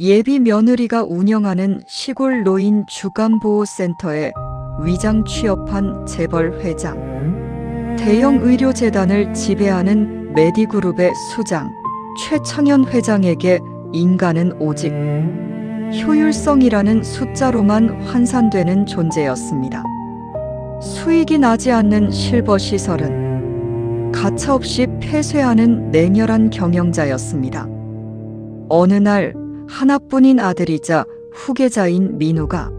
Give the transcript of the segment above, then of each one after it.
예비 며느리가 운영하는 시골 노인 주간보호센터에 위장 취업한 재벌 회장, 대형 의료재단을 지배하는 메디그룹의 수장, 최창현 회장에게 인간은 오직 효율성이라는 숫자로만 환산되는 존재였습니다. 수익이 나지 않는 실버 시설은 가차없이 폐쇄하는 냉혈한 경영자였습니다. 어느 날 하나뿐인 아들이자 후계자인 민우가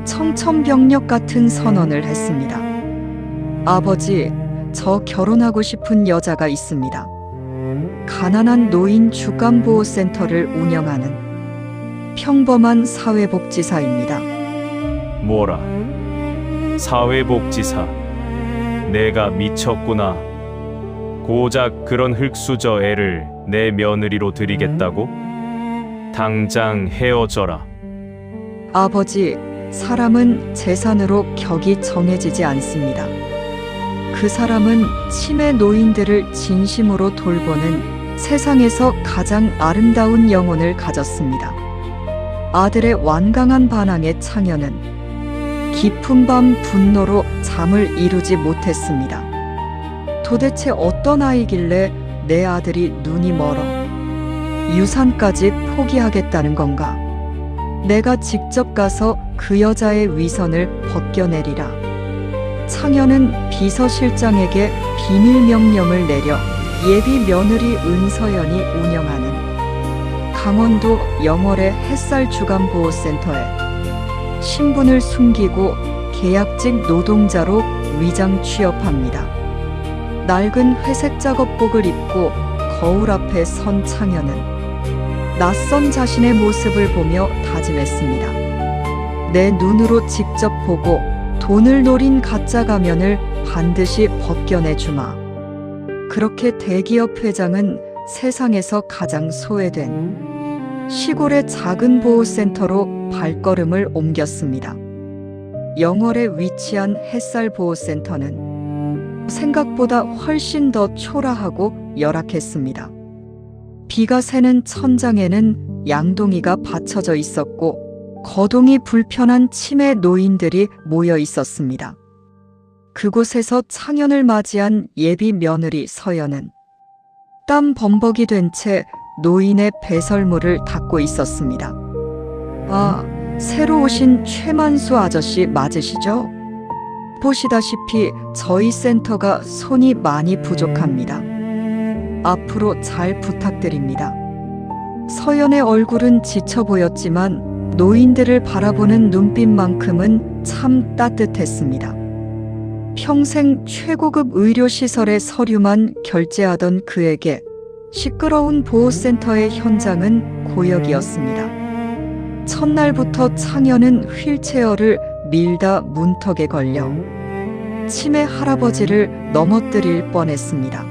청천벽력 같은 선언을 했습니다. 아버지, 저 결혼하고 싶은 여자가 있습니다. 가난한 노인 주간보호센터를 운영하는 평범한 사회복지사입니다. 뭐라? 사회복지사? 내가 미쳤구나. 고작 그런 흙수저 애를 내 며느리로 드리겠다고? 당장 헤어져라. 아버지, 사람은 재산으로 격이 정해지지 않습니다. 그 사람은 치매 노인들을 진심으로 돌보는 세상에서 가장 아름다운 영혼을 가졌습니다. 아들의 완강한 반항에 창현은 깊은 밤 분노로 잠을 이루지 못했습니다. 도대체 어떤 아이길래 내 아들이 눈이 멀어 유산까지 포기하겠다는 건가? 내가 직접 가서 그 여자의 위선을 벗겨내리라. 창현은 비서실장에게 비밀 명령을 내려 예비 며느리 은서연이 운영하는 강원도 영월의 햇살 주간보호센터에 신분을 숨기고 계약직 노동자로 위장 취업합니다. 낡은 회색 작업복을 입고 거울 앞에 선 창현은 낯선 자신의 모습을 보며 다짐했습니다. 내 눈으로 직접 보고 돈을 노린 가짜 가면을 반드시 벗겨내 주마. 그렇게 대기업 회장은 세상에서 가장 소외된 시골의 작은 보호센터로 발걸음을 옮겼습니다. 영월에 위치한 햇살 보호센터는 생각보다 훨씬 더 초라하고 열악했습니다. 비가 새는 천장에는 양동이가 받쳐져 있었고 거동이 불편한 치매 노인들이 모여 있었습니다. 그곳에서 창현을 맞이한 예비 며느리 서연은 땀 범벅이 된 채 노인의 배설물을 닦고 있었습니다. 아, 새로 오신 최만수 아저씨 맞으시죠? 보시다시피 저희 센터가 손이 많이 부족합니다. 앞으로 잘 부탁드립니다. 서연의 얼굴은 지쳐 보였지만 노인들을 바라보는 눈빛만큼은 참 따뜻했습니다. 평생 최고급 의료시설의 서류만 결제하던 그에게 시끄러운 보호센터의 현장은 고역이었습니다. 첫날부터 창현은 휠체어를 밀다 문턱에 걸려 치매 할아버지를 넘어뜨릴 뻔했습니다.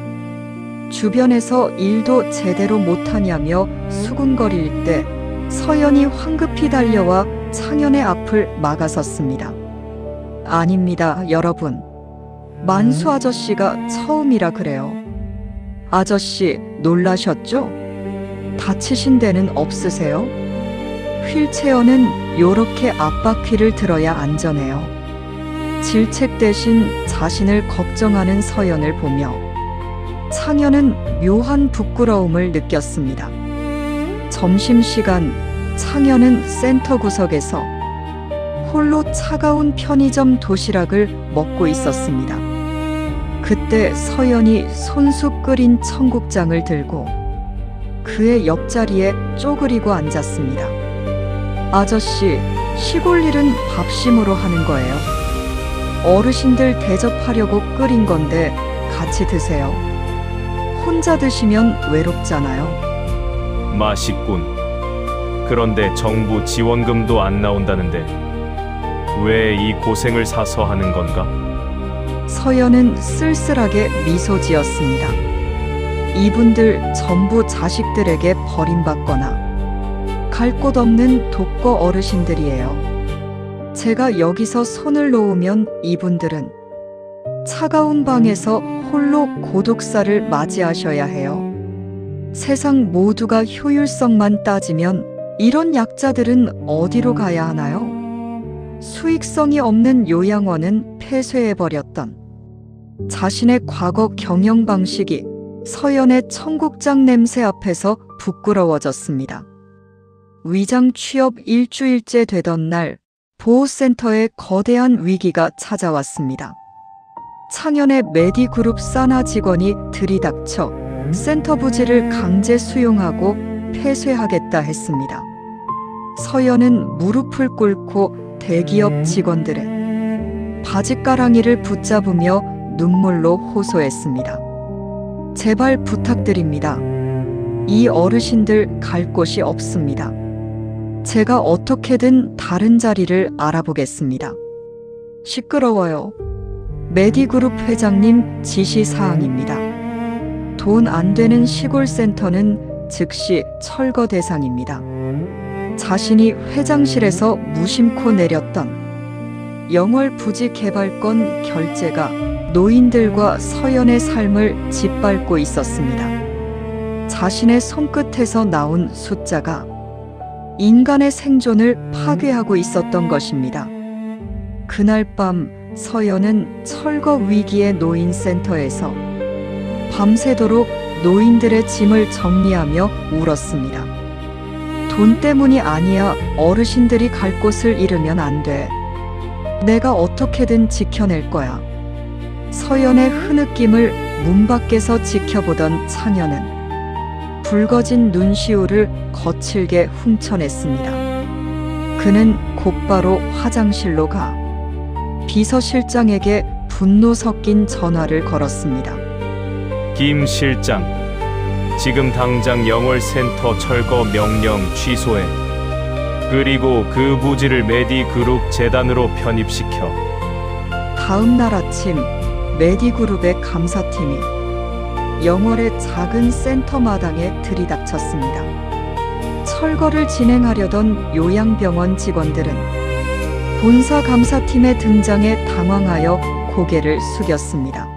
주변에서 일도 제대로 못하냐며 수군거릴 때 서연이 황급히 달려와 창현의 앞을 막아섰습니다. 아닙니다, 여러분. 만수 아저씨가 처음이라 그래요. 아저씨, 놀라셨죠? 다치신 데는 없으세요? 휠체어는 요렇게 앞바퀴를 들어야 안전해요. 질책 대신 자신을 걱정하는 서연을 보며 창현은 묘한 부끄러움을 느꼈습니다. 점심시간 창현은 센터 구석에서 홀로 차가운 편의점 도시락을 먹고 있었습니다. 그때 서연이 손수 끓인 청국장을 들고 그의 옆자리에 쪼그리고 앉았습니다. 아저씨, 시골 일은 밥심으로 하는 거예요. 어르신들 대접하려고 끓인 건데 같이 드세요. 혼자 드시면 외롭잖아요. 맛있군. 그런데 정부 지원금도 안 나온다는데 왜 이 고생을 사서 하는 건가? 서연은 쓸쓸하게 미소 지었습니다. 이분들 전부 자식들에게 버림받거나 갈 곳 없는 독거 어르신들이에요. 제가 여기서 손을 놓으면 이분들은 차가운 방에서 홀로 고독사를 맞이하셔야 해요. 세상 모두가 효율성만 따지면 이런 약자들은 어디로 가야 하나요? 수익성이 없는 요양원은 폐쇄해버렸던 자신의 과거 경영 방식이 서연의 청국장 냄새 앞에서 부끄러워졌습니다. 위장 취업 일주일째 되던 날 보호센터에 거대한 위기가 찾아왔습니다. 창현의 메디그룹 사나 직원이 들이닥쳐 센터 부지를 강제 수용하고 폐쇄하겠다 했습니다. 서연은 무릎을 꿇고 대기업 직원들의 바짓가랑이를 붙잡으며 눈물로 호소했습니다. 제발 부탁드립니다. 이 어르신들 갈 곳이 없습니다. 제가 어떻게든 다른 자리를 알아보겠습니다. 시끄러워요. 메디그룹 회장님 지시사항입니다. 돈 안 되는 시골 센터는 즉시 철거 대상입니다. 자신이 회장실에서 무심코 내렸던 영월 부지 개발권 결재가 노인들과 서연의 삶을 짓밟고 있었습니다. 자신의 손끝에서 나온 숫자가 인간의 생존을 파괴하고 있었던 것입니다. 그날 밤 서연은 철거 위기의 노인센터에서 밤새도록 노인들의 짐을 정리하며 울었습니다. 돈 때문이 아니야. 어르신들이 갈 곳을 잃으면 안 돼. 내가 어떻게든 지켜낼 거야. 서연의 흐느낌을 문 밖에서 지켜보던 창현은 붉어진 눈시울을 거칠게 훔쳐냈습니다. 그는 곧바로 화장실로 가 비서실장에게 분노 섞인 전화를 걸었습니다. 김 실장, 지금 당장 영월센터 철거 명령 취소해. 그리고 그 부지를 메디그룹 재단으로 편입시켜. 다음 날 아침 메디그룹의 감사팀이 영월의 작은 센터 마당에 들이닥쳤습니다. 철거를 진행하려던 요양병원 직원들은 본사 감사팀의 등장에 당황하여 고개를 숙였습니다.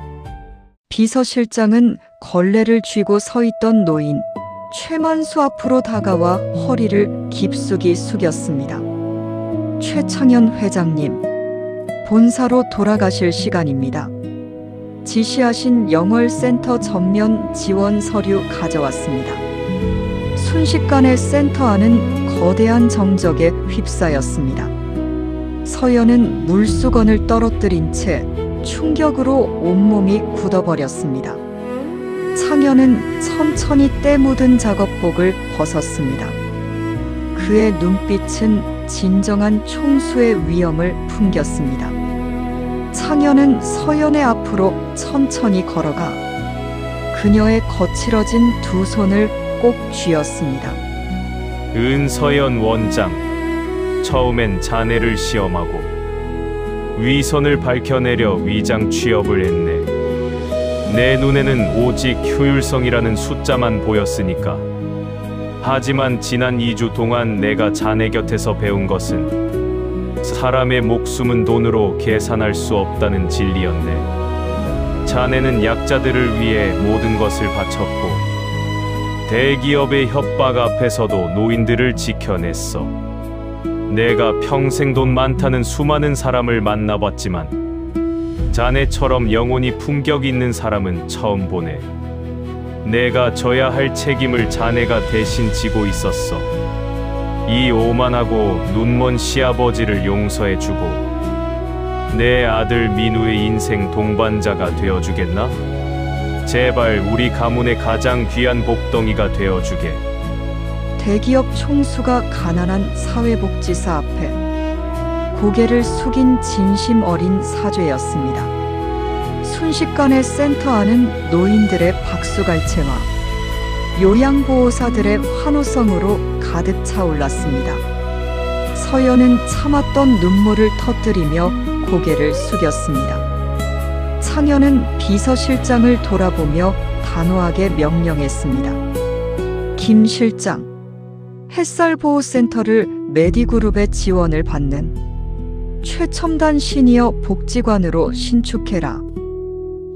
비서실장은 걸레를 쥐고 서 있던 노인 최만수 앞으로 다가와 허리를 깊숙이 숙였습니다. 최창현 회장님, 본사로 돌아가실 시간입니다. 지시하신 영월센터 전면 지원 서류 가져왔습니다. 순식간에 센터 안은 거대한 정적에 휩싸였습니다. 서연은 물수건을 떨어뜨린 채 충격으로 온몸이 굳어버렸습니다. 창현은 천천히 때 묻은 작업복을 벗었습니다. 그의 눈빛은 진정한 총수의 위엄을 풍겼습니다. 창현은 서연의 앞으로 천천히 걸어가 그녀의 거칠어진 두 손을 꼭 쥐었습니다. 은서연 원장, 처음엔 자네를 시험하고 위선을 밝혀내려 위장 취업을 했네. 내 눈에는 오직 효율성이라는 숫자만 보였으니까. 하지만 지난 2주 동안 내가 자네 곁에서 배운 것은 사람의 목숨은 돈으로 계산할 수 없다는 진리였네. 자네는 약자들을 위해 모든 것을 바쳤고 대기업의 협박 앞에서도 노인들을 지켜냈어. 내가 평생 돈 많다는 수많은 사람을 만나봤지만 자네처럼 영혼이 품격 있는 사람은 처음 보네. 내가 져야 할 책임을 자네가 대신 지고 있었어. 이 오만하고 눈먼 시아버지를 용서해주고 내 아들 민우의 인생 동반자가 되어주겠나? 제발 우리 가문의 가장 귀한 복덩이가 되어주게. 대기업 총수가 가난한 사회복지사 앞에 고개를 숙인 진심 어린 사죄였습니다. 순식간에 센터 안은 노인들의 박수갈채와 요양보호사들의 환호성으로 가득 차올랐습니다. 서연은 참았던 눈물을 터뜨리며 고개를 숙였습니다. 창현은 비서실장을 돌아보며 단호하게 명령했습니다. 김 실장, 햇살보호센터를 메디그룹의 지원을 받는 최첨단 시니어 복지관으로 신축해라.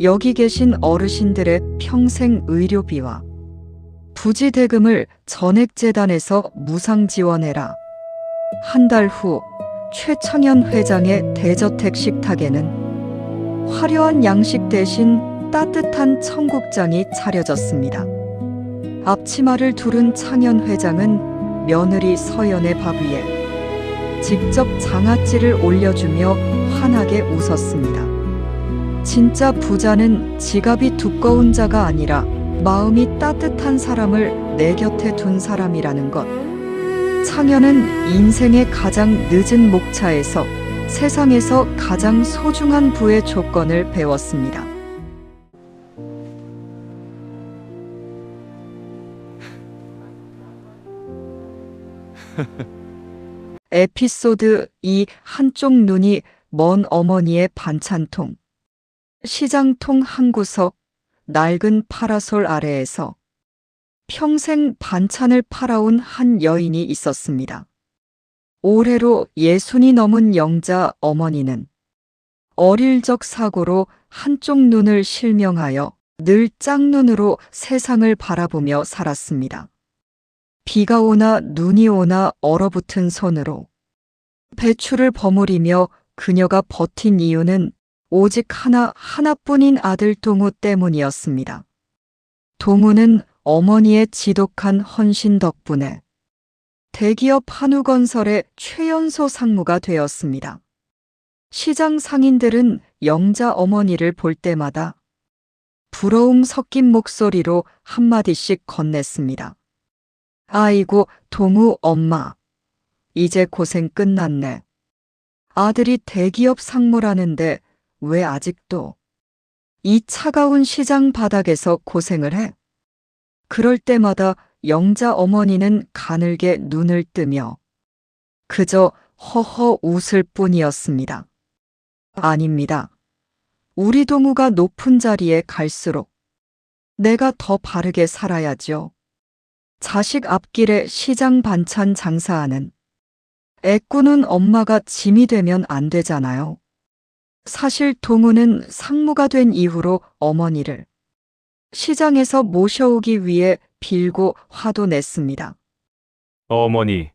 여기 계신 어르신들의 평생 의료비와 부지 대금을 전액재단에서 무상 지원해라. 한 달 후 최창현 회장의 대저택 식탁에는 화려한 양식 대신 따뜻한 청국장이 차려졌습니다. 앞치마를 두른 창현 회장은 며느리 서연의 밥 위에 직접 장아찌를 올려주며 환하게 웃었습니다. 진짜 부자는 지갑이 두꺼운 자가 아니라 마음이 따뜻한 사람을 내 곁에 둔 사람이라는 것. 창현은 인생의 가장 늦은 목차에서 세상에서 가장 소중한 부의 조건을 배웠습니다. 에피소드 2. 한쪽 눈이 먼 어머니의 반찬통. 시장통 한 구석, 낡은 파라솔 아래에서 평생 반찬을 팔아온 한 여인이 있었습니다. 올해로 60이 넘은 영자 어머니는 어릴 적 사고로 한쪽 눈을 실명하여 늘 짝눈으로 세상을 바라보며 살았습니다. 비가 오나 눈이 오나 얼어붙은 손으로 배추를 버무리며 그녀가 버틴 이유는 오직 하나뿐인 아들 동우 때문이었습니다. 동우는 어머니의 지독한 헌신 덕분에 대기업 한우건설의 최연소 상무가 되었습니다. 시장 상인들은 영자 어머니를 볼 때마다 부러움 섞인 목소리로 한마디씩 건넸습니다. 아이고, 동우 엄마. 이제 고생 끝났네. 아들이 대기업 상무라는데 왜 아직도 이 차가운 시장 바닥에서 고생을 해? 그럴 때마다 영자 어머니는 가늘게 눈을 뜨며 그저 허허 웃을 뿐이었습니다. 아닙니다. 우리 동우가 높은 자리에 갈수록 내가 더 바르게 살아야죠. 자식 앞길에 시장 반찬 장사하는 애꾸는 엄마가 짐이 되면 안 되잖아요. 사실 동우는 상무가 된 이후로 어머니를 시장에서 모셔오기 위해 빌고 화도 냈습니다. 어머니,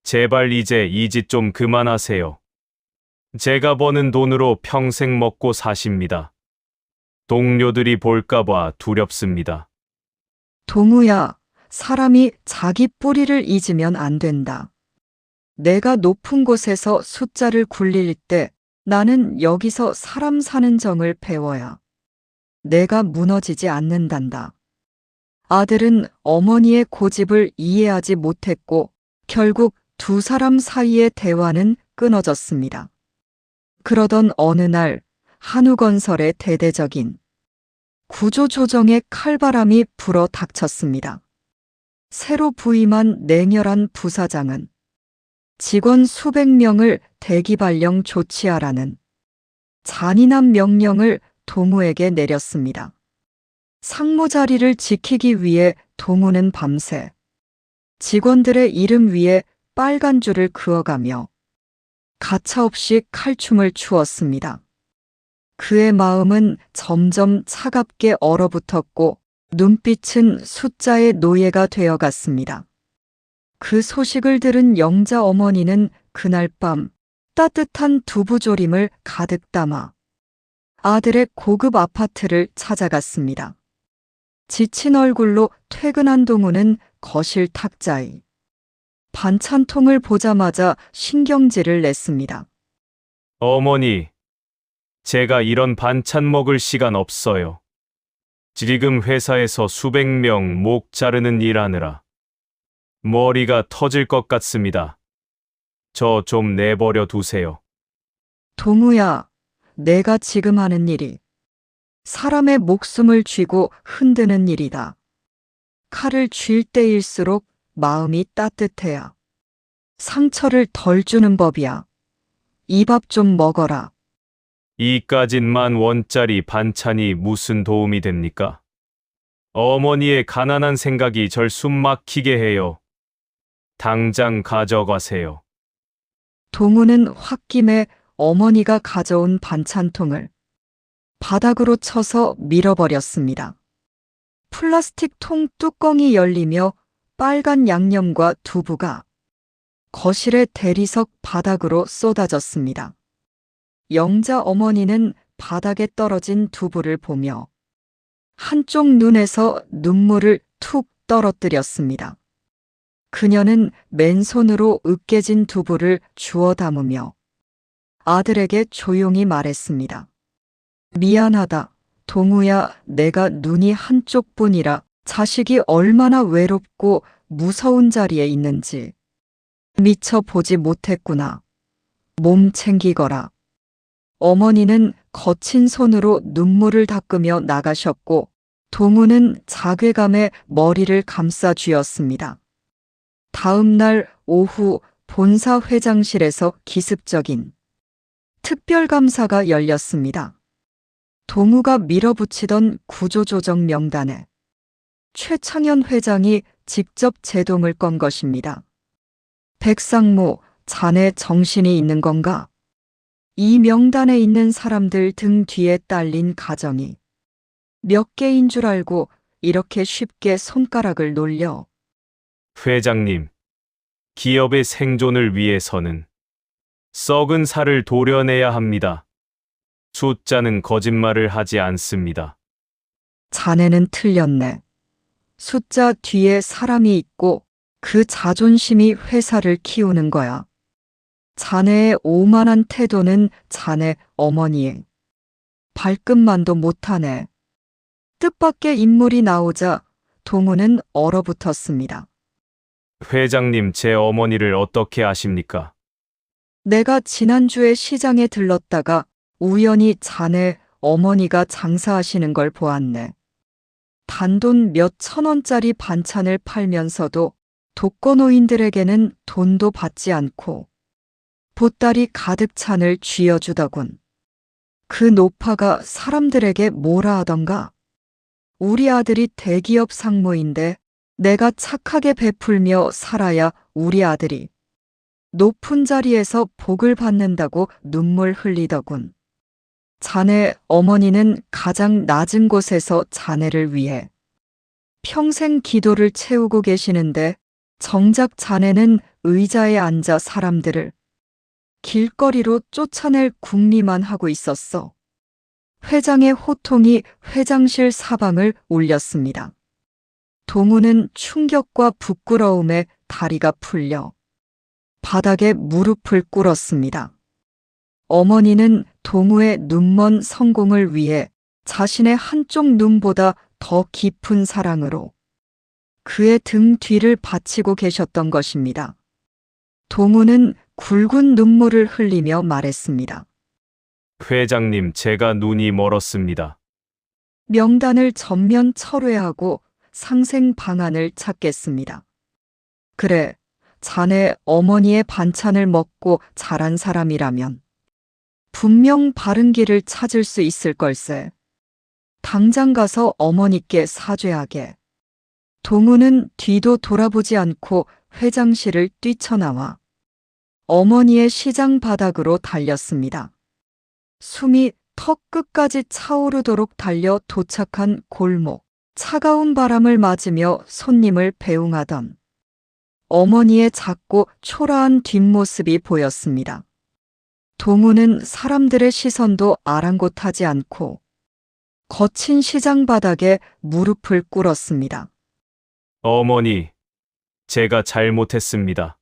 제발 이제 이 짓 좀 그만하세요. 제가 버는 돈으로 평생 먹고 사십니다. 동료들이 볼까봐 두렵습니다. 동우야, 사람이 자기 뿌리를 잊으면 안 된다. 내가 높은 곳에서 숫자를 굴릴 때 나는 여기서 사람 사는 정을 배워야 내가 무너지지 않는단다. 아들은 어머니의 고집을 이해하지 못했고 결국 두 사람 사이의 대화는 끊어졌습니다. 그러던 어느 날 한우건설의 대대적인 구조조정의 칼바람이 불어 닥쳤습니다. 새로 부임한 냉혈한 부사장은 직원 수백 명을 대기발령 조치하라는 잔인한 명령을 동우에게 내렸습니다. 상무 자리를 지키기 위해 동우는 밤새 직원들의 이름 위에 빨간 줄을 그어가며 가차없이 칼춤을 추었습니다. 그의 마음은 점점 차갑게 얼어붙었고 눈빛은 숫자의 노예가 되어갔습니다. 그 소식을 들은 영자 어머니는 그날 밤 따뜻한 두부조림을 가득 담아 아들의 고급 아파트를 찾아갔습니다. 지친 얼굴로 퇴근한 동우는 거실 탁자에 반찬통을 보자마자 신경질을 냈습니다. 어머니, 제가 이런 반찬 먹을 시간 없어요. 지금 회사에서 수백 명 목 자르는 일 하느라 머리가 터질 것 같습니다. 저 좀 내버려 두세요. 동우야, 내가 지금 하는 일이 사람의 목숨을 쥐고 흔드는 일이다. 칼을 쥘 때일수록 마음이 따뜻해야 상처를 덜 주는 법이야. 이 밥 좀 먹어라. 이까진 10,000원짜리 반찬이 무슨 도움이 됩니까? 어머니의 가난한 생각이 절 숨막히게 해요. 당장 가져가세요. 동우는 홧김에 어머니가 가져온 반찬통을 바닥으로 쳐서 밀어버렸습니다. 플라스틱 통 뚜껑이 열리며 빨간 양념과 두부가 거실의 대리석 바닥으로 쏟아졌습니다. 영자 어머니는 바닥에 떨어진 두부를 보며 한쪽 눈에서 눈물을 툭 떨어뜨렸습니다. 그녀는 맨손으로 으깨진 두부를 주워 담으며 아들에게 조용히 말했습니다. 미안하다. 동우야, 내가 눈이 한쪽뿐이라 자식이 얼마나 외롭고 무서운 자리에 있는지 미처 보지 못했구나. 몸 챙기거라. 어머니는 거친 손으로 눈물을 닦으며 나가셨고 동우는 자괴감에 머리를 감싸 쥐었습니다. 다음 날 오후 본사 회장실에서 기습적인 특별감사가 열렸습니다. 동우가 밀어붙이던 구조조정 명단에 최창현 회장이 직접 제동을 건 것입니다. 백상무, 자네 정신이 있는 건가? 이 명단에 있는 사람들 등 뒤에 딸린 가정이 몇 개인 줄 알고 이렇게 쉽게 손가락을 놀려. 회장님, 기업의 생존을 위해서는 썩은 살을 도려내야 합니다. 숫자는 거짓말을 하지 않습니다. 자네는 틀렸네. 숫자 뒤에 사람이 있고 그 자존심이 회사를 키우는 거야. 자네의 오만한 태도는 자네 어머니의 발끝만도 못하네. 뜻밖의 인물이 나오자 동우는 얼어붙었습니다. 회장님, 제 어머니를 어떻게 아십니까? 내가 지난주에 시장에 들렀다가 우연히 자네 어머니가 장사하시는 걸 보았네. 단돈 몇 천 원짜리 반찬을 팔면서도 독거노인들에게는 돈도 받지 않고 보따리 가득 찬을 쥐어주더군. 그 노파가 사람들에게 뭐라 하던가? 우리 아들이 대기업 상무인데 내가 착하게 베풀며 살아야 우리 아들이 높은 자리에서 복을 받는다고 눈물 흘리더군. 자네 어머니는 가장 낮은 곳에서 자네를 위해 평생 기도를 채우고 계시는데 정작 자네는 의자에 앉아 사람들을 길거리로 쫓아낼 궁리만 하고 있었어. 회장의 호통이 회장실 사방을 울렸습니다. 동우는 충격과 부끄러움에 다리가 풀려 바닥에 무릎을 꿇었습니다. 어머니는 동우의 눈먼 성공을 위해 자신의 한쪽 눈보다 더 깊은 사랑으로 그의 등 뒤를 받치고 계셨던 것입니다. 동우는 굵은 눈물을 흘리며 말했습니다. 회장님, 제가 눈이 멀었습니다. 명단을 전면 철회하고 상생 방안을 찾겠습니다. 그래, 자네 어머니의 반찬을 먹고 자란 사람이라면 분명 바른 길을 찾을 수 있을 걸세. 당장 가서 어머니께 사죄하게. 동우는 뒤도 돌아보지 않고 회장실을 뛰쳐나와 어머니의 시장 바닥으로 달렸습니다. 숨이 턱 끝까지 차오르도록 달려 도착한 골목, 차가운 바람을 맞으며 손님을 배웅하던 어머니의 작고 초라한 뒷모습이 보였습니다. 동우는 사람들의 시선도 아랑곳하지 않고 거친 시장 바닥에 무릎을 꿇었습니다. 어머니, 제가 잘못했습니다.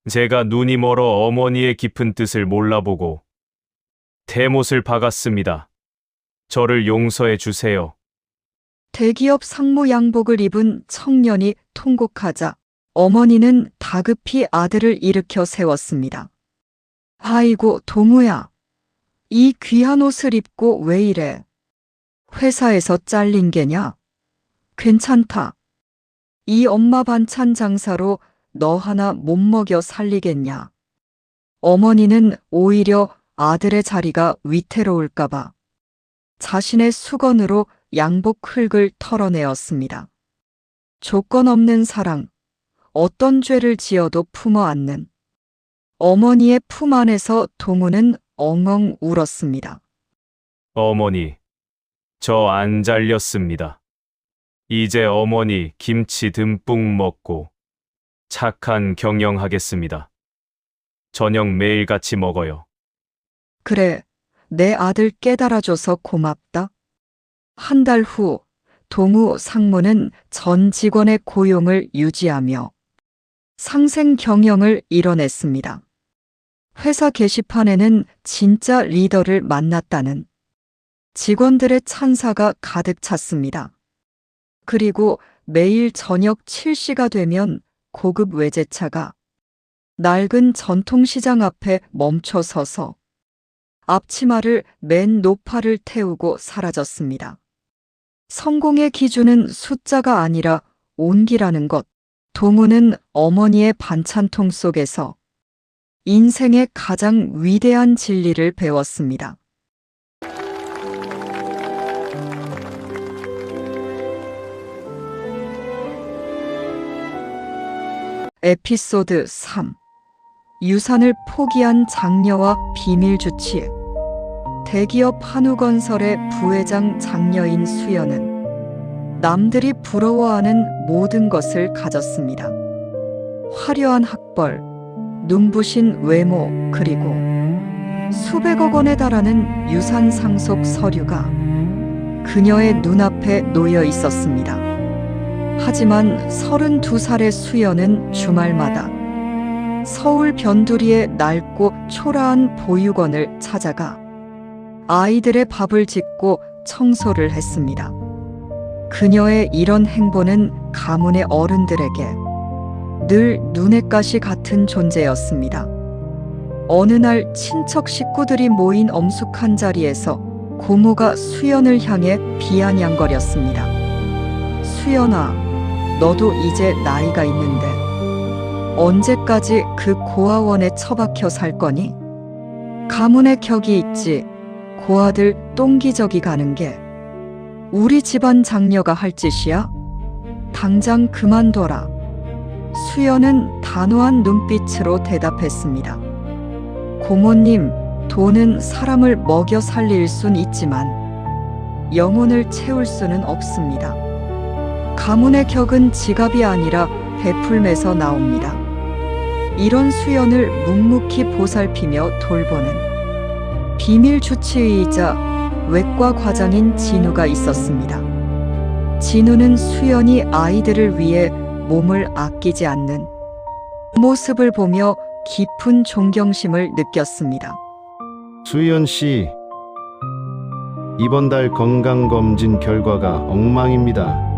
제가 눈이 멀어 어머니의 깊은 뜻을 몰라보고 대못을 박았습니다. 저를 용서해 주세요. 대기업 상무 양복을 입은 청년이 통곡하자 어머니는 다급히 아들을 일으켜 세웠습니다. 아이고, 동우야. 이 귀한 옷을 입고 왜 이래? 회사에서 잘린 게냐? 괜찮다. 이 엄마 반찬 장사로 너 하나 못 먹여 살리겠냐? 어머니는 오히려 아들의 자리가 위태로울까봐 자신의 수건으로 양복 흙을 털어내었습니다. 조건 없는 사랑, 어떤 죄를 지어도 품어 안는 어머니의 품 안에서 동우는 엉엉 울었습니다. 어머니, 저 안 잘렸습니다. 이제 어머니 김치 듬뿍 먹고 착한 경영하겠습니다. 저녁 매일 같이 먹어요. 그래, 내 아들 깨달아줘서 고맙다. 한 달 후, 동우 상무는 전 직원의 고용을 유지하며 상생 경영을 이뤄냈습니다. 회사 게시판에는 진짜 리더를 만났다는 직원들의 찬사가 가득 찼습니다. 그리고 매일 저녁 7시가 되면 고급 외제차가 낡은 전통시장 앞에 멈춰 서서 앞치마를 맨 노파를 태우고 사라졌습니다. 성공의 기준은 숫자가 아니라 온기라는 것. 동우는 어머니의 반찬통 속에서 인생의 가장 위대한 진리를 배웠습니다. 에피소드 3. 유산을 포기한 장녀와 비밀 주치. 대기업 한우건설의 부회장 장녀인 수연은 남들이 부러워하는 모든 것을 가졌습니다. 화려한 학벌, 눈부신 외모, 그리고 수백억 원에 달하는 유산 상속 서류가 그녀의 눈앞에 놓여 있었습니다. 하지만 32살의 수연은 주말마다 서울 변두리의 낡고 초라한 보육원을 찾아가 아이들의 밥을 짓고 청소를 했습니다. 그녀의 이런 행보는 가문의 어른들에게 늘 눈엣 가시 같은 존재였습니다. 어느 날 친척 식구들이 모인 엄숙한 자리에서 고모가 수연을 향해 비아냥거렸습니다. 수연아, 너도 이제 나이가 있는데 언제까지 그 고아원에 처박혀 살 거니? 가문의 격이 있지. 고아들 똥기저귀 가는 게 우리 집안 장녀가 할 짓이야? 당장 그만둬라. 수연은 단호한 눈빛으로 대답했습니다. 고모님, 돈은 사람을 먹여 살릴 순 있지만 영혼을 채울 수는 없습니다. 가문의 격은 지갑이 아니라 베풀매서 나옵니다. 이런 수연을 묵묵히 보살피며 돌보는 비밀 주치의이자 외과 과장인 진우가 있었습니다. 진우는 수연이 아이들을 위해 몸을 아끼지 않는 모습을 보며 깊은 존경심을 느꼈습니다. 수연 씨, 이번 달 건강검진 결과가 엉망입니다.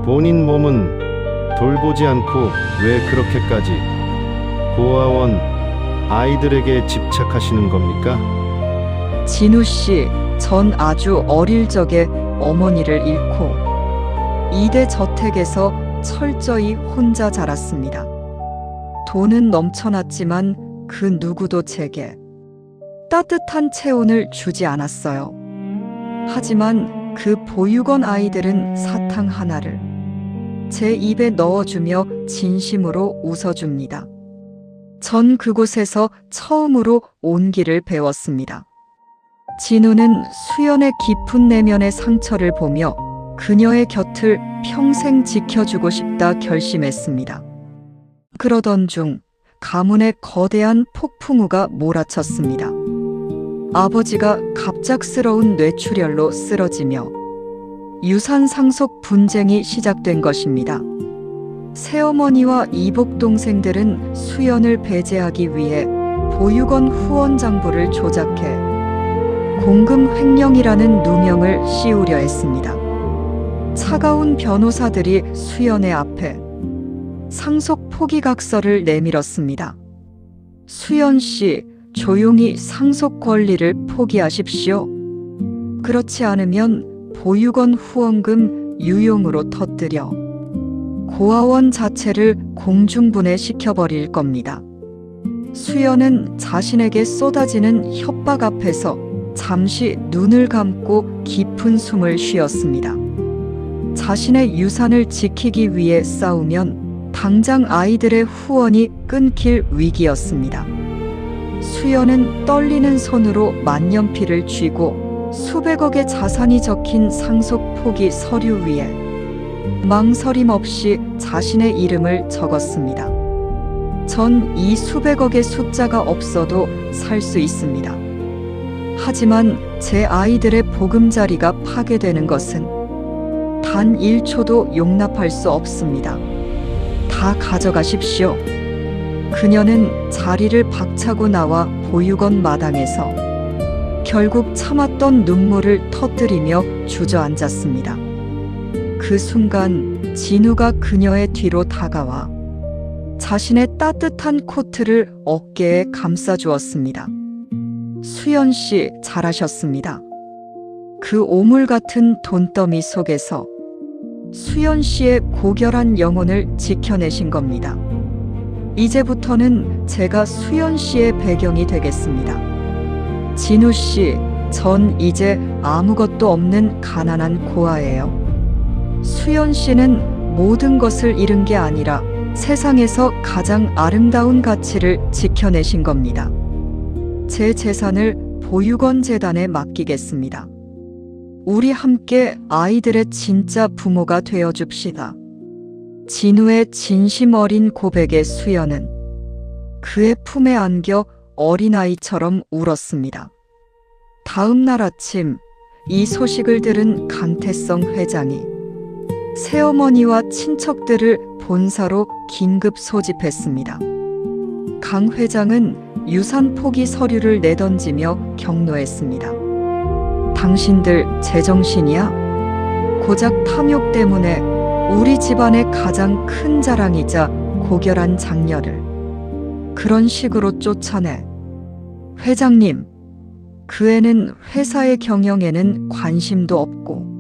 본인 몸은 돌보지 않고 왜 그렇게까지 고아원 아이들에게 집착하시는 겁니까? 진우 씨, 전 아주 어릴 적에 어머니를 잃고 이대 저택에서 철저히 혼자 자랐습니다. 돈은 넘쳐났지만 그 누구도 제게 따뜻한 체온을 주지 않았어요. 하지만 그 보육원 아이들은 사탕 하나를 제 입에 넣어주며 진심으로 웃어줍니다. 전 그곳에서 처음으로 온기를 배웠습니다. 진우는 수연의 깊은 내면의 상처를 보며 그녀의 곁을 평생 지켜주고 싶다 결심했습니다. 그러던 중 가문의 거대한 폭풍우가 몰아쳤습니다. 아버지가 갑작스러운 뇌출혈로 쓰러지며 유산 상속 분쟁이 시작된 것입니다. 새어머니와 이복 동생들은 수연을 배제하기 위해 보육원 후원 장부를 조작해 공금 횡령이라는 누명을 씌우려 했습니다. 차가운 변호사들이 수연의 앞에 상속 포기각서를 내밀었습니다. 수연 씨, 조용히 상속 권리를 포기하십시오. 그렇지 않으면 보육원 후원금 유용으로 터뜨려 고아원 자체를 공중분해시켜버릴 겁니다. 수연은 자신에게 쏟아지는 협박 앞에서 잠시 눈을 감고 깊은 숨을 쉬었습니다. 자신의 유산을 지키기 위해 싸우면 당장 아이들의 후원이 끊길 위기였습니다. 수연은 떨리는 손으로 만년필을 쥐고 수백억의 자산이 적힌 상속 포기 서류 위에 망설임 없이 자신의 이름을 적었습니다. 전 이 수백억의 숫자가 없어도 살 수 있습니다. 하지만 제 아이들의 보금자리가 파괴되는 것은 단 1초도 용납할 수 없습니다. 다 가져가십시오. 그녀는 자리를 박차고 나와 보육원 마당에서 결국 참았던 눈물을 터뜨리며 주저앉았습니다. 그 순간 진우가 그녀의 뒤로 다가와 자신의 따뜻한 코트를 어깨에 감싸주었습니다. 수연 씨, 잘하셨습니다. 그 오물 같은 돈더미 속에서 수연 씨의 고결한 영혼을 지켜내신 겁니다. 이제부터는 제가 수연 씨의 배경이 되겠습니다. 진우 씨, 전 이제 아무것도 없는 가난한 고아예요. 수연 씨는 모든 것을 잃은 게 아니라 세상에서 가장 아름다운 가치를 지켜내신 겁니다. 제 재산을 보육원 재단에 맡기겠습니다. 우리 함께 아이들의 진짜 부모가 되어줍시다. 진우의 진심 어린 고백에 수연은 그의 품에 안겨 어린아이처럼 울었습니다. 다음 날 아침 이 소식을 들은 강태성 회장이 새어머니와 친척들을 본사로 긴급 소집했습니다. 강 회장은 유산 포기 서류를 내던지며 경로했습니다. 당신들 제정신이야? 고작 탐욕 때문에 우리 집안의 가장 큰 자랑이자 고결한 장녀를 그런 식으로 쫓아내. 회장님, 그 애는 회사의 경영에는 관심도 없고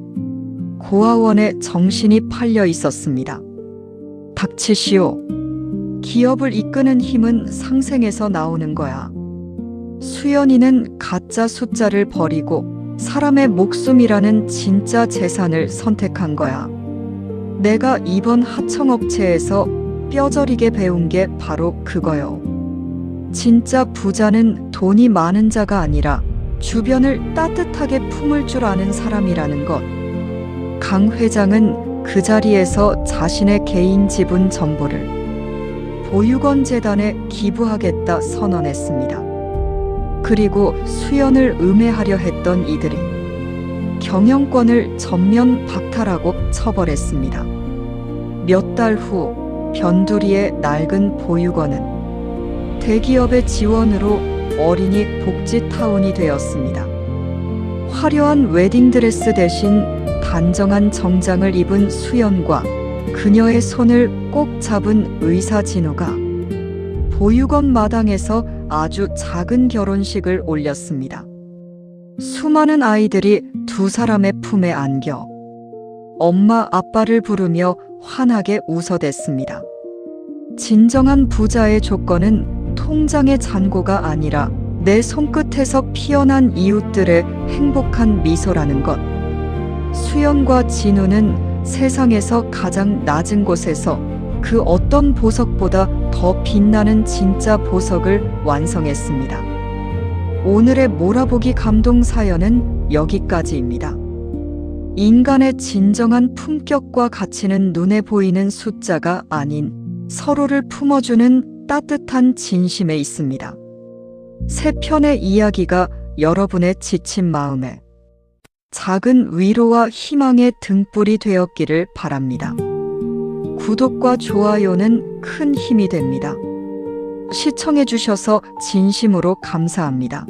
고아원에 정신이 팔려 있었습니다. 닥치시오. 기업을 이끄는 힘은 상생에서 나오는 거야. 수연이는 가짜 숫자를 버리고 사람의 목숨이라는 진짜 재산을 선택한 거야. 내가 이번 하청업체에서 뼈저리게 배운 게 바로 그거요. 진짜 부자는 돈이 많은 자가 아니라 주변을 따뜻하게 품을 줄 아는 사람이라는 것. 강 회장은 그 자리에서 자신의 개인 지분 전부를 보육원 재단에 기부하겠다 선언했습니다. 그리고 수연을 음해하려 했던 이들이 경영권을 전면 박탈하고 처벌했습니다. 몇 달 후 변두리의 낡은 보육원은 대기업의 지원으로 어린이 복지타운이 되었습니다. 화려한 웨딩드레스 대신 단정한 정장을 입은 수연과 그녀의 손을 꼭 잡은 의사 진우가 보육원 마당에서 아주 작은 결혼식을 올렸습니다. 수많은 아이들이 두 사람의 품에 안겨 엄마 아빠를 부르며 환하게 웃어댔습니다. 진정한 부자의 조건은 통장의 잔고가 아니라 내 손끝에서 피어난 이웃들의 행복한 미소라는 것. 수연과 진우는 세상에서 가장 낮은 곳에서 그 어떤 보석보다 더 빛나는 진짜 보석을 완성했습니다. 오늘의 몰아보기 감동 사연은 여기까지입니다. 인간의 진정한 품격과 가치는 눈에 보이는 숫자가 아닌 서로를 품어주는 따뜻한 진심에 있습니다. 세 편의 이야기가 여러분의 지친 마음에 작은 위로와 희망의 등불이 되었기를 바랍니다. 구독과 좋아요는 큰 힘이 됩니다. 시청해주셔서 진심으로 감사합니다.